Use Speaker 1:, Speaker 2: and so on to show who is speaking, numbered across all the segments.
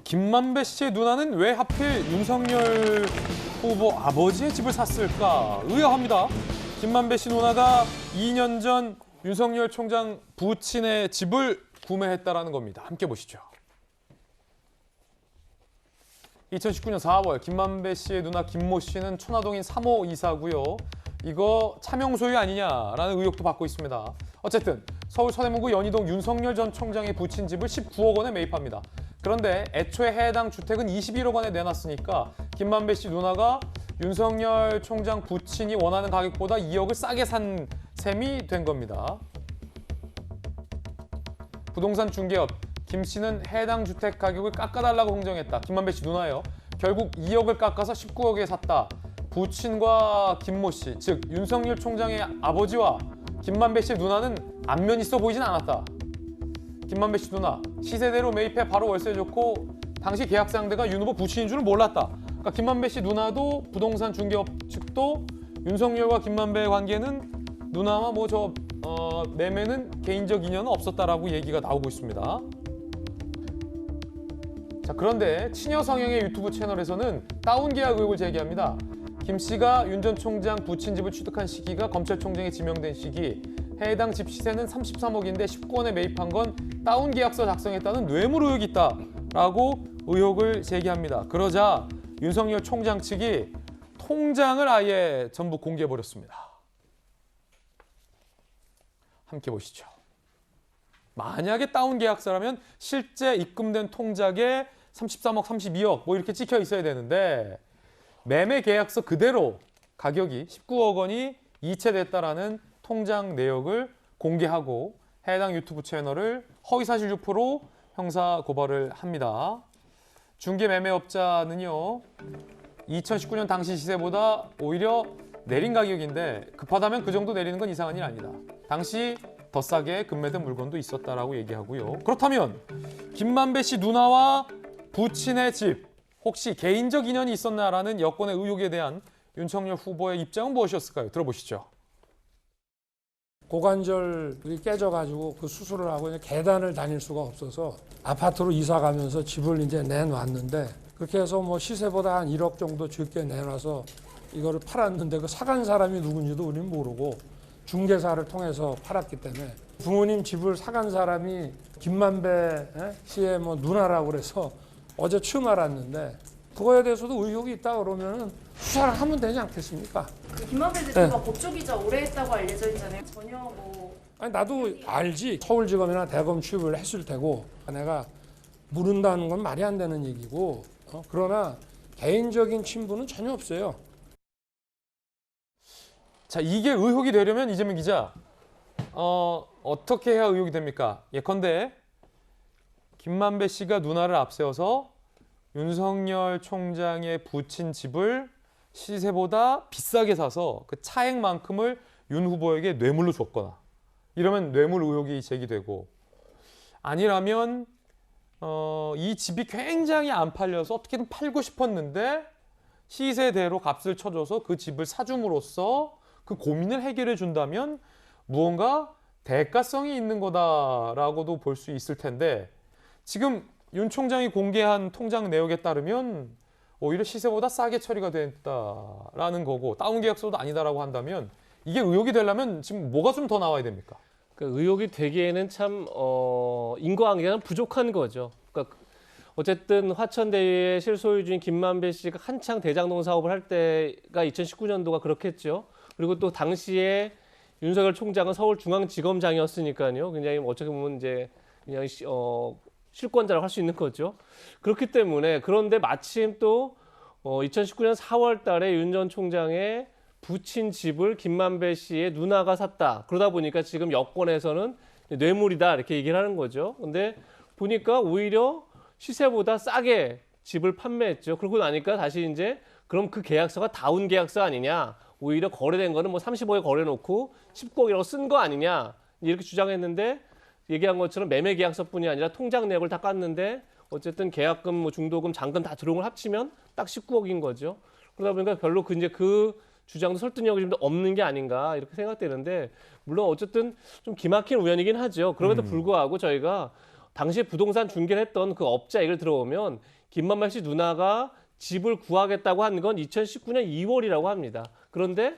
Speaker 1: 김만배 씨의 누나는 왜 하필 윤석열 후보 아버지의 집을 샀을까 의아합니다. 김만배 씨 누나가 2년 전 윤석열 총장 부친의 집을 구매했다라는 겁니다. 함께 보시죠. 2019년 4월 김만배 씨의 누나 김모 씨는 천화동인 3호 이사고요. 이거 차명 소유 아니냐라는 의혹도 받고 있습니다. 어쨌든 서울 서대문구 연희동 윤석열 전 총장의 부친 집을 19억 원에 매입합니다. 그런데 애초에 해당 주택은 21억 원에 내놨으니까 김만배 씨 누나가 윤석열 총장 부친이 원하는 가격보다 2억을 싸게 산 셈이 된 겁니다. 부동산 중개업 김 씨는 해당 주택 가격을 깎아달라고 흥정했다. 김만배 씨 누나예요. 결국 2억을 깎아서 19억에 샀다. 부친과 김모 씨, 즉 윤석열 총장의 아버지와 김만배 씨의 누나는 안면 있어 보이진 않았다. 김만배 씨 누나, 시세대로 매입해 바로 월세 줬고 당시 계약 상대가 윤 후보 부친인 줄은 몰랐다. 그러니까 김만배 씨 누나도 부동산 중개업 측도 윤석열과 김만배의 관계는 누나와 매매는 개인적 인연은 없었다라고 얘기가 나오고 있습니다. 자, 그런데 친여 성향의 유튜브 채널에서는 다운 계약 의혹을 제기합니다. 김 씨가 윤 전 총장 부친 집을 취득한 시기가 검찰총장에 지명된 시기, 해당 집 시세는 33억인데 19억에 매입한 건 다운 계약서 작성했다는 뇌물 의혹이 있다라고 의혹을 제기합니다. 그러자 윤석열 총장 측이 통장을 아예 전부 공개해버렸습니다. 함께 보시죠. 만약에 다운 계약서라면 실제 입금된 통장에 33억, 32억 이렇게 찍혀 있어야 되는데 매매 계약서 그대로 가격이 19억 원이 이체됐다라는 통장 내역을 공개하고 해당 유튜브 채널을 허위사실 유포로 형사 고발을 합니다. 중개매매업자는요. 2019년 당시 시세보다 오히려 내린 가격인데 급하다면 그 정도 내리는 건 이상한 일 아니다. 당시 더 싸게 급매된 물건도 있었다라고 얘기하고요. 그렇다면 김만배 씨 누나와 부친의 집 혹시 개인적 인연이 있었나라는 여권의 의혹에 대한 윤석열 후보의 입장은 무엇이었을까요? 들어보시죠.
Speaker 2: 고관절이 깨져가지고 그 수술을 하고 이제 계단을 다닐 수가 없어서 아파트로 이사 가면서 집을 이제 내놨는데 그렇게 해서 뭐 시세보다 한 1억 정도 적게 내놔서 이거를 팔았는데 그 사간 사람이 누군지도 우리는 모르고 중개사를 통해서 팔았기 때문에 부모님 집을 사간 사람이 김만배 씨의 뭐 누나라고 그래서 어제 처음 알았는데 그거에 대해서도 의혹이 있다 그러면은 수사를 하면 되지 않겠습니까?
Speaker 3: 그 김만배 대표가 법조기자 오래 했다고 알려져 있잖아요. 전혀 뭐
Speaker 2: 아니 나도 알지. 서울지검이나 대검 취업을 했을 테고 내가 모른다는 건 말이 안 되는 얘기고 그러나 개인적인 친분은 전혀 없어요.
Speaker 1: 자, 이게 의혹이 되려면 이재명 기자 어떻게 해야 의혹이 됩니까? 예컨대 김만배 씨가 누나를 앞세워서 윤석열 총장의 부친 집을 시세보다 비싸게 사서 그 차액만큼을 윤 후보에게 뇌물로 줬거나 이러면 뇌물 의혹이 제기되고 아니라면 이 집이 굉장히 안 팔려서 어떻게든 팔고 싶었는데 시세대로 값을 쳐줘서 그 집을 사줌으로써 그 고민을 해결해 준다면 무언가 대가성이 있는 거다라고도 볼 수 있을 텐데 지금 윤 총장이 공개한 통장 내역에 따르면 오히려 시세보다 싸게 처리가 됐다라는 거고 다운 계약서도 아니다라고 한다면 이게 의혹이 되려면 지금 뭐가 좀 더 나와야 됩니까?
Speaker 4: 그 의혹이 되기에는 참 인과관계가 부족한 거죠. 그러니까 어쨌든 화천대유의 실소유주인 김만배 씨가 한창 대장동 사업을 할 때가 2019년도가 그렇겠죠. 그리고 또 당시에 윤석열 총장은 서울중앙지검장이었으니까요. 굉장히 어떻게 보면 이제 그냥 실권자라고 할 수 있는 거죠. 그렇기 때문에 그런데 마침 또 2019년 4월 달에 윤 전 총장의 부친 집을 김만배 씨의 누나가 샀다. 그러다 보니까 지금 여권에서는 뇌물이다 이렇게 얘기를 하는 거죠. 근데 보니까 오히려 시세보다 싸게 집을 판매했죠. 그러고 나니까 다시 이제 그럼 그 계약서가 다운 계약서 아니냐. 오히려 거래된 거는 뭐 35에 거래놓고 19억이라고 쓴 거 아니냐. 이렇게 주장했는데 얘기한 것처럼 매매 계약서뿐이 아니라 통장 내역을 다 깠는데 어쨌든 계약금, 뭐 중도금, 잔금 다 들어온 걸 합치면 딱 19억인 거죠. 그러다 보니까 별로 그 주장도 설득력이 좀 더 없는 게 아닌가 이렇게 생각되는데 물론 어쨌든 좀 기막힌 우연이긴 하죠. 그럼에도 불구하고 저희가 당시에 부동산 중개를 했던 그 업자 얘기를 들어보면 김만배 씨 누나가 집을 구하겠다고 한 건 2019년 2월이라고 합니다. 그런데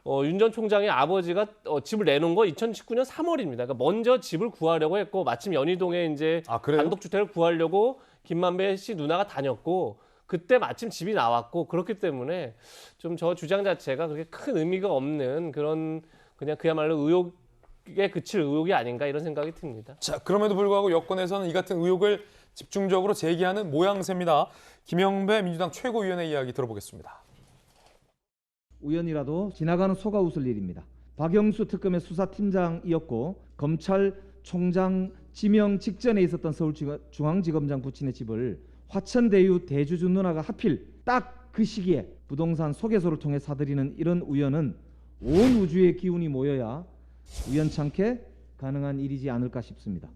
Speaker 4: 윤 전 총장의 아버지가 집을 내놓은 건 2019년 3월입니다. 그러니까 먼저 집을 구하려고 했고 마침 연희동에 이제
Speaker 1: 그래요?
Speaker 4: 단독주택을 구하려고 김만배 씨 누나가 다녔고 그때 마침 집이 나왔고 그렇기 때문에 좀 저 주장 자체가 그렇게 큰 의미가 없는 그런 그냥 그야말로 의혹에 그칠 의혹이 아닌가 이런 생각이 듭니다.
Speaker 1: 자, 그럼에도 불구하고 여권에서는 이 같은 의혹을 집중적으로 제기하는 모양새입니다. 김영배 민주당 최고위원의 이야기 들어보겠습니다.
Speaker 5: 우연이라도 지나가는 소가 웃을 일입니다. 박영수 특검의 수사팀장이었고 검찰총장 지명 직전에 있었던 서울중앙지검장 부친의 집을 화천대유 대주주 누나가 하필 딱 그 시기에 부동산 소개소를 통해 사들이는 이런 우연은 온 우주의 기운이 모여야 우연찮게 가능한 일이지 않을까 싶습니다.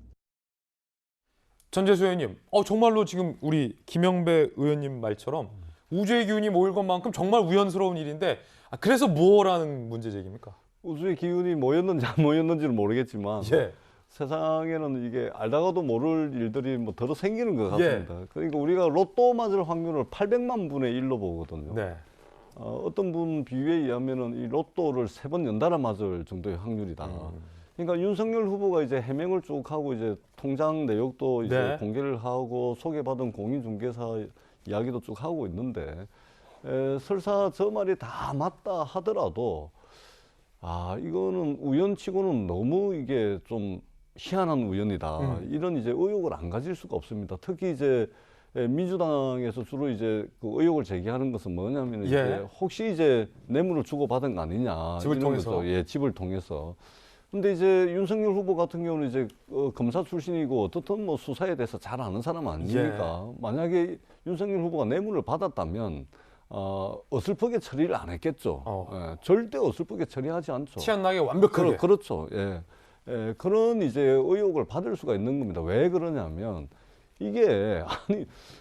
Speaker 1: 전재수 의원님, 정말로 지금 우리 김영배 의원님 말처럼 우주의 기운이 모일 것만큼 정말 우연스러운 일인데 그래서 뭐라는 문제 제기입니까?
Speaker 6: 우주의 기운이 모였는지 안 모였는지는 모르겠지만
Speaker 1: 예.
Speaker 6: 세상에는 이게 알다가도 모를 일들이 뭐 더러 생기는 것 같습니다. 그러니까 우리가 로또 맞을 확률을 800만 분의 1로 보거든요.
Speaker 1: 네.
Speaker 6: 어떤 분 비유에 의하면은 이 로또를 3번 연달아 맞을 정도의 확률이다. 그러니까 윤석열 후보가 이제 해명을 쭉 하고 이제 통장 내역도 이제
Speaker 1: 네.
Speaker 6: 공개를 하고 소개받은 공인중개사 이야기도 쭉 하고 있는데 설사 저 말이 다 맞다 하더라도 이거는 우연치고는 너무 이게 좀 희한한 우연이다. 이런 이제 의혹을 안 가질 수가 없습니다. 특히 이제 민주당에서 주로 이제 그 의혹을 제기하는 것은 뭐냐면 이제 혹시 이제 뇌물을 주고 받은 거 아니냐.
Speaker 1: 집을
Speaker 6: 이런
Speaker 1: 통해서.
Speaker 6: 거죠. 예, 집을 통해서. 근데 이제 윤석열 후보 같은 경우는 이제 검사 출신이고 어떻든 뭐 수사에 대해서 잘 아는 사람 아닙니까? 만약에 윤석열 후보가 뇌물을 받았다면 어설프게 처리를 안 했겠죠. 절대 어설프게 처리하지 않죠.
Speaker 1: 티 안 나게 완벽하게.
Speaker 6: 그렇죠. 예. 그런 이제 의혹을 받을 수가 있는 겁니다. 왜 그러냐면 이게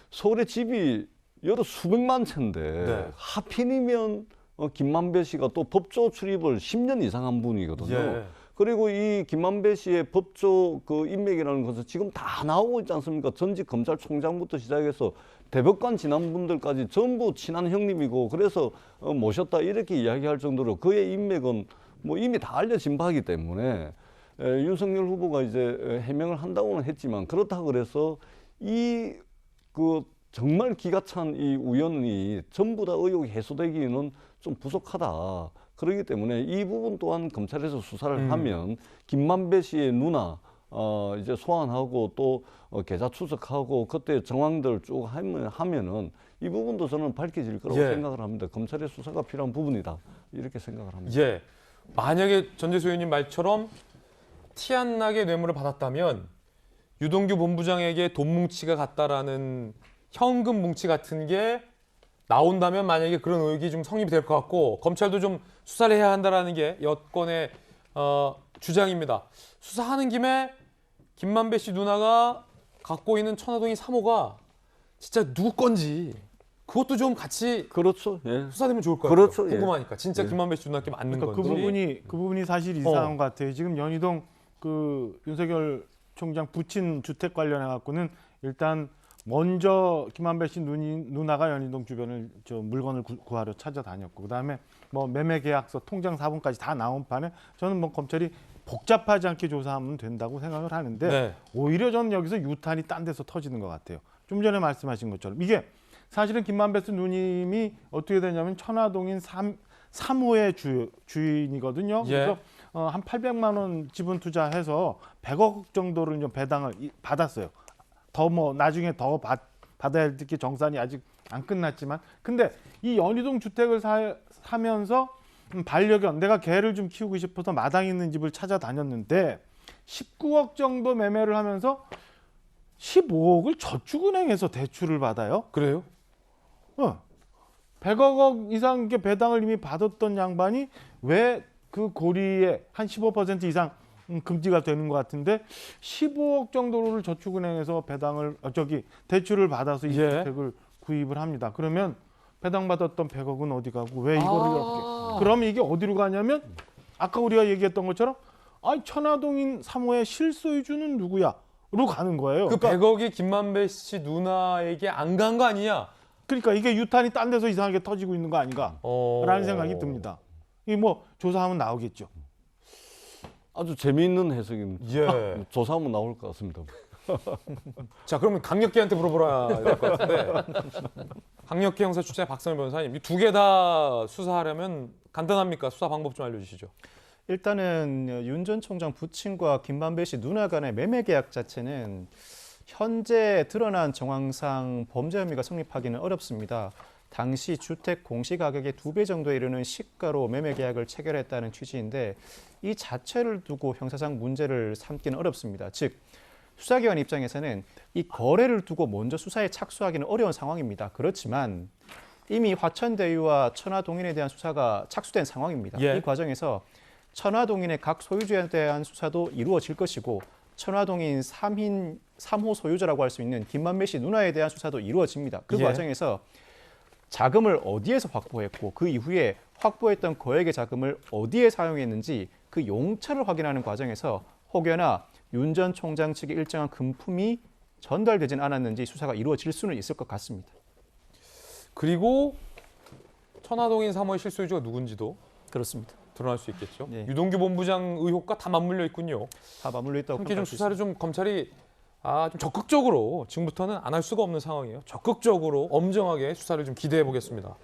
Speaker 6: 서울에 집이 여러 수백만 채인데 하필이면 김만배 씨가 또 법조 출입을 10년 이상 한 분이거든요. 그리고 이 김만배 씨의 법조 그 인맥이라는 것은 지금 다 나오고 있지 않습니까? 전직 검찰총장부터 시작해서 대법관 지난 분들까지 전부 친한 형님이고 그래서 모셨다 이렇게 이야기할 정도로 그의 인맥은 뭐 이미 다 알려진 바이기 때문에 윤석열 후보가 이제 해명을 한다고는 했지만 그렇다고 그래서 이 그 정말 기가 찬 이 우연이 전부 다 의혹이 해소되기는 좀 부족하다. 그렇기 때문에 이 부분 또한 검찰에서 수사를 하면 김만배 씨의 누나 이제 소환하고 또 계좌 추적하고 그때 정황들 쭉 하면은 이 부분도 저는 밝혀질 거라고 생각을 합니다. 검찰의 수사가 필요한 부분이다. 이렇게 생각을 합니다.
Speaker 1: 예. 만약에 전재수 의원님 말처럼 티 안 나게 뇌물을 받았다면 유동규 본부장에게 돈 뭉치가 갔다라는 현금 뭉치 같은 게 나온다면 만약에 그런 의혹이 좀 성립이 될 것 같고 검찰도 좀 수사를 해야 한다라는 게 여권의 주장입니다. 수사하는 김에 김만배 씨 누나가 갖고 있는 천화동인 3호가 진짜 누구 건지 그것도 좀 같이
Speaker 6: 그렇죠. 예.
Speaker 1: 수사되면 좋을 것 같아요.
Speaker 6: 그렇죠.
Speaker 1: 궁금하니까 진짜 김만배 씨 누나께 맞는
Speaker 7: 그러니까
Speaker 1: 건지.
Speaker 7: 그 부분이 사실 이상한 것 같아요. 지금 연희동 그 윤석열 총장 부친 주택 관련해 갖고는 일단 먼저 김만배 씨 누나가 연희동 주변을 저 물건을 구하러 찾아다녔고 그다음에 뭐 매매 계약서 통장 사본까지 다 나온 판에 저는 뭐 검찰이 복잡하지 않게 조사하면 된다고 생각을 하는데 오히려 저는 여기서 유탄이 딴 데서 터지는 것 같아요. 좀 전에 말씀하신 것처럼 이게 사실은 김만배 씨 누님이 어떻게 되냐면 천화동인 3호의 주인이거든요. 그래서 한 800만 원 지분 투자해서 100억 정도를 좀 배당을 받았어요. 더 뭐 나중에 더 받아야 될 게 정산이 아직 안 끝났지만 근데 이 연희동 주택을 사면서 반려견 내가 개를 좀 키우고 싶어서 마당 있는 집을 찾아다녔는데 19억 정도 매매를 하면서 15억을 저축은행에서 대출을 받아요.
Speaker 1: 그래요?
Speaker 7: 100억 이상 이렇게 배당을 이미 받았던 양반이 왜 그 고리에 한 15% 이상 금지가 되는 것 같은데 15억 정도를 저축은행에서 대출을 받아서 이 주택을 구입을 합니다. 그러면 배당받았던 100억은 어디 가고 왜 이거를 이렇게 그러면 이게 어디로 가냐면 아까 우리가 얘기했던 것처럼 천화동인 3호의 실소유주는 누구야? 가는 거예요.
Speaker 1: 그
Speaker 7: 그러니까,
Speaker 1: 100억이 김만배 씨 누나에게 안 간 거 아니냐?
Speaker 7: 그러니까 이게 유탄이 딴 데서 이상하게 터지고 있는 거 아닌가라는 생각이 듭니다. 이 뭐 조사하면 나오겠죠.
Speaker 6: 아주 재미있는 해석입니다.
Speaker 1: 예.
Speaker 6: 조사하면 나올 것 같습니다.
Speaker 1: 자, 그러면 강력계한테 물어보라 될 것 같은데. 강력계 형사 출신의 박성일 변호사님, 이 두 개 다 수사하려면 간단합니까? 수사 방법 좀 알려주시죠.
Speaker 8: 일단은 윤 전 총장 부친과 김만배 씨 누나 간의 매매 계약 자체는 현재 드러난 정황상 범죄 혐의가 성립하기는 어렵습니다. 당시 주택 공시가격의 2배 정도에 이르는 시가로 매매 계약을 체결했다는 취지인데 이 자체를 두고 형사상 문제를 삼기는 어렵습니다. 즉 수사기관 입장에서는 이 거래를 두고 먼저 수사에 착수하기는 어려운 상황입니다. 그렇지만 이미 화천대유와 천화동인에 대한 수사가 착수된 상황입니다.
Speaker 1: 예.
Speaker 8: 이 과정에서 천화동인의 각 소유주에 대한 수사도 이루어질 것이고 천화동인 3호 소유자라고 할 수 있는 김만배 씨 누나에 대한 수사도 이루어집니다. 그
Speaker 1: 예.
Speaker 8: 과정에서 자금을 어디에서 확보했고 그 이후에 확보했던 거액의 자금을 어디에 사용했는지 그 용처를 확인하는 과정에서 혹여나 윤 전 총장 측의 일정한 금품이 전달되진 않았는지 수사가 이루어질 수는 있을 것 같습니다.
Speaker 1: 그리고 천화동인 3호의 실소유주가 누군지도
Speaker 8: 그렇습니다.
Speaker 1: 드러날 수 있겠죠.
Speaker 8: 네.
Speaker 1: 유동규 본부장 의혹과 다 맞물려 있군요.
Speaker 8: 다 맞물려 있다고
Speaker 1: 함께 좀
Speaker 8: 평가할 수
Speaker 1: 수사를 좀 검찰이 좀 적극적으로 지금부터는 안 할 수가 없는 상황이에요. 적극적으로 엄정하게 수사를 좀 기대해 보겠습니다.